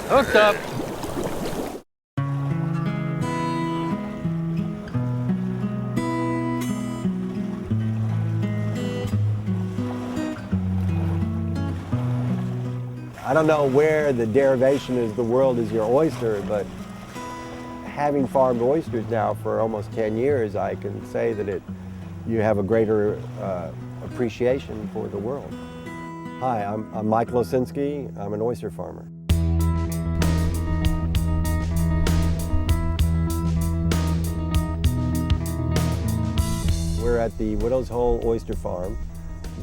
Hooked up. I don't know where the derivation is, the world is your oyster, but having farmed oysters now for almost 10 years, I can say that you have a greater appreciation for the world. Hi, I'm Michael Osinski. I'm an oyster farmer. We're at the Widow's Hole Oyster Farm.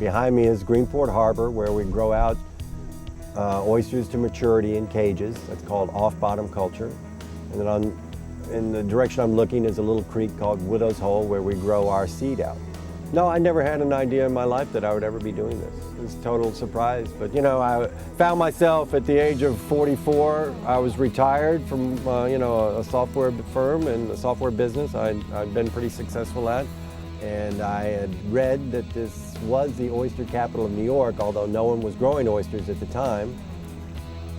Behind me is Greenport Harbor, where we grow out oysters to maturity in cages. That's called off-bottom culture. And then in the direction I'm looking is a little creek called Widow's Hole, where we grow our seed out. No, I never had an idea in my life that I would ever be doing this. It was a total surprise. But you know, I found myself at the age of 44. I was retired from a software firm and a software business I'd been pretty successful at. And I had read that this was the oyster capital of New York, although no one was growing oysters at the time.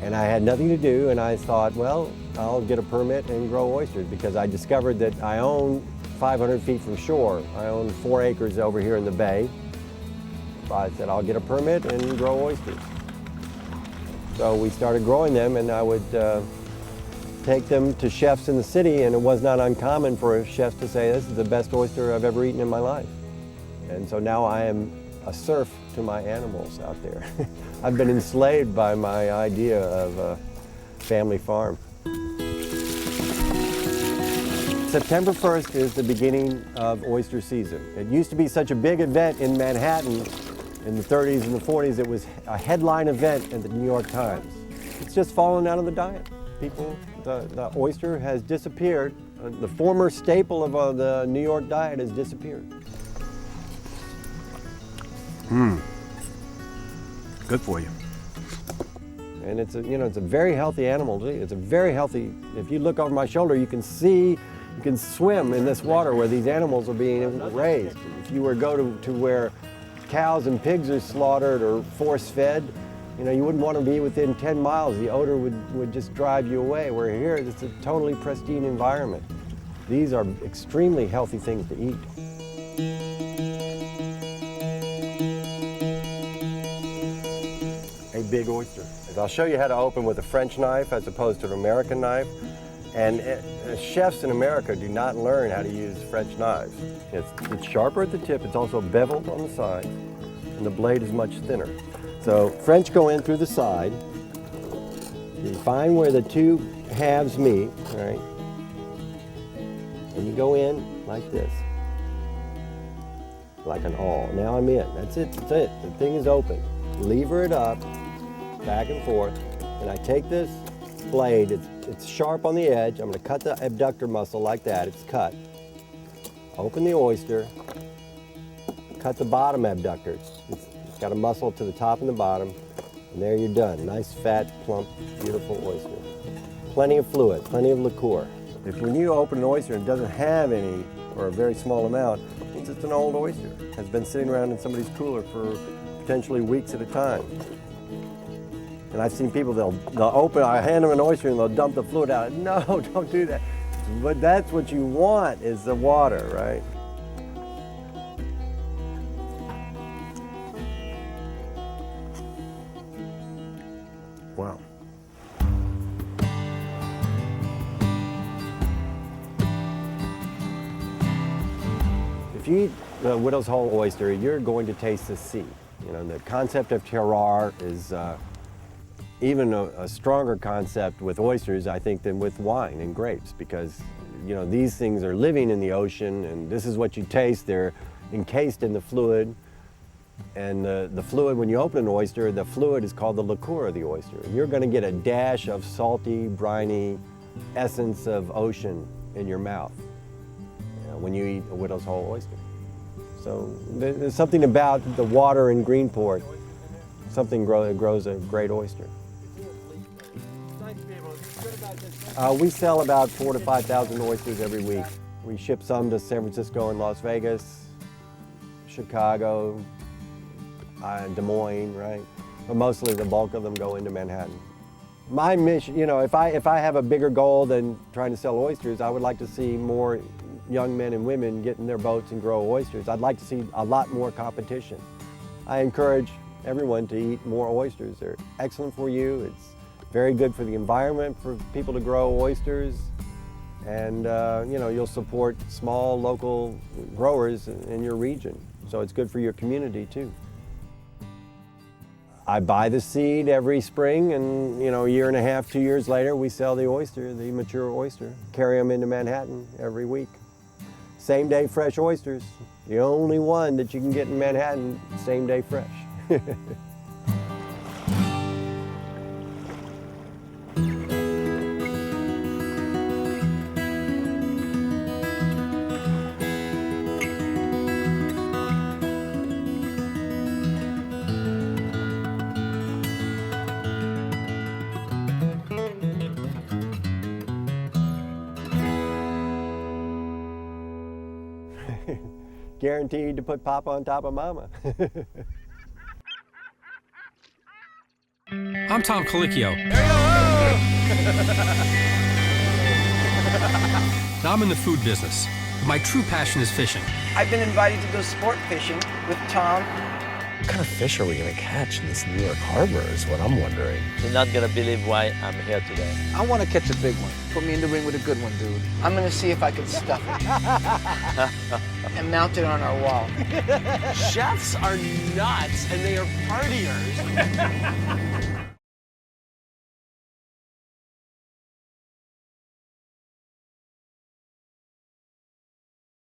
And I had nothing to do, and I thought, well, I'll get a permit and grow oysters, because I discovered that I own 500 feet from shore. I own 4 acres over here in the bay. I said, I'll get a permit and grow oysters. So we started growing them, and I would take them to chefs in the city, and it was not uncommon for chefs to say, this is the best oyster I've ever eaten in my life. And so now I am a serf to my animals out there. I've been enslaved by my idea of a family farm. September 1st is the beginning of oyster season. It used to be such a big event in Manhattan in the 30s and the 40s. It was a headline event in the New York Times. It's just fallen out of the diet. The oyster has disappeared. The former staple of the New York diet has disappeared. Good for you. And it's a very healthy animal. It's a very healthy, if you look over my shoulder, you can see, you can swim in this water where these animals are being raised. If you were to go to where cows and pigs are slaughtered or force-fed, you wouldn't want to be within 10 miles. The odor would just drive you away. Where here, it's a totally pristine environment. These are extremely healthy things to eat. A big oyster. I'll show you how to open with a French knife as opposed to an American knife. And chefs in America do not learn how to use French knives. It's sharper at the tip, it's also beveled on the sides, and the blade is much thinner. So French go in through the side. You find where the two halves meet, right? And you go in like this, like an awl. Now I'm in. That's it. That's it. The thing is open. Lever it up, back and forth, and I take this blade. It's sharp on the edge. I'm going to cut the abductor muscle like that. It's cut. Open the oyster. Cut the bottom abductor. It's got a muscle to the top and the bottom, and there you're done. Nice, fat, plump, beautiful oyster. Plenty of fluid, plenty of liqueur. If when you open an oyster and it doesn't have any, or a very small amount, it means it's an old oyster. It has been sitting around in somebody's cooler for potentially weeks at a time. And I've seen people, they'll open, I hand them an oyster and they'll dump the fluid out. No, don't do that. But that's what you want, is the water, right? Wow. If you eat the Widow's Hole oyster, you're going to taste the sea. The concept of terroir is even a stronger concept with oysters, I think, than with wine and grapes, because these things are living in the ocean, and this is what you taste. They're encased in the fluid. And the fluid, when you open an oyster, the fluid is called the liqueur of the oyster. And you're going to get a dash of salty, briny essence of ocean in your mouth when you eat a Widow's Hole oyster. So there's something about the water in Greenport, something grows a great oyster. We sell about 4,000 to 5,000 oysters every week. We ship some to San Francisco and Las Vegas, Chicago, Des Moines, right? But mostly the bulk of them go into Manhattan. My mission, you know, if I have a bigger goal than trying to sell oysters, I would like to see more young men and women get in their boats and grow oysters. I'd like to see a lot more competition. I encourage everyone to eat more oysters. They're excellent for you. It's very good for the environment for people to grow oysters. And you know, you'll support small local growers in your region. So it's good for your community too. I buy the seed every spring, and you know, a year and a half, 2 years later, we sell the oyster, the mature oyster. Carry them into Manhattan every week. Same day fresh oysters. The only one that you can get in Manhattan, same day fresh. Guaranteed to put Papa on top of Mama. I'm Tom Colicchio. Now I'm in the food business. My true passion is fishing. I've been invited to go sport fishing with Tom. What kind of fish are we gonna catch in this New York harbor is what I'm wondering. You're not gonna believe why I'm here today. I want to catch a big one. Put me in the ring with a good one, dude. I'm gonna see if I can stuff it and mount it on our wall. Chefs are nuts, and they are partiers.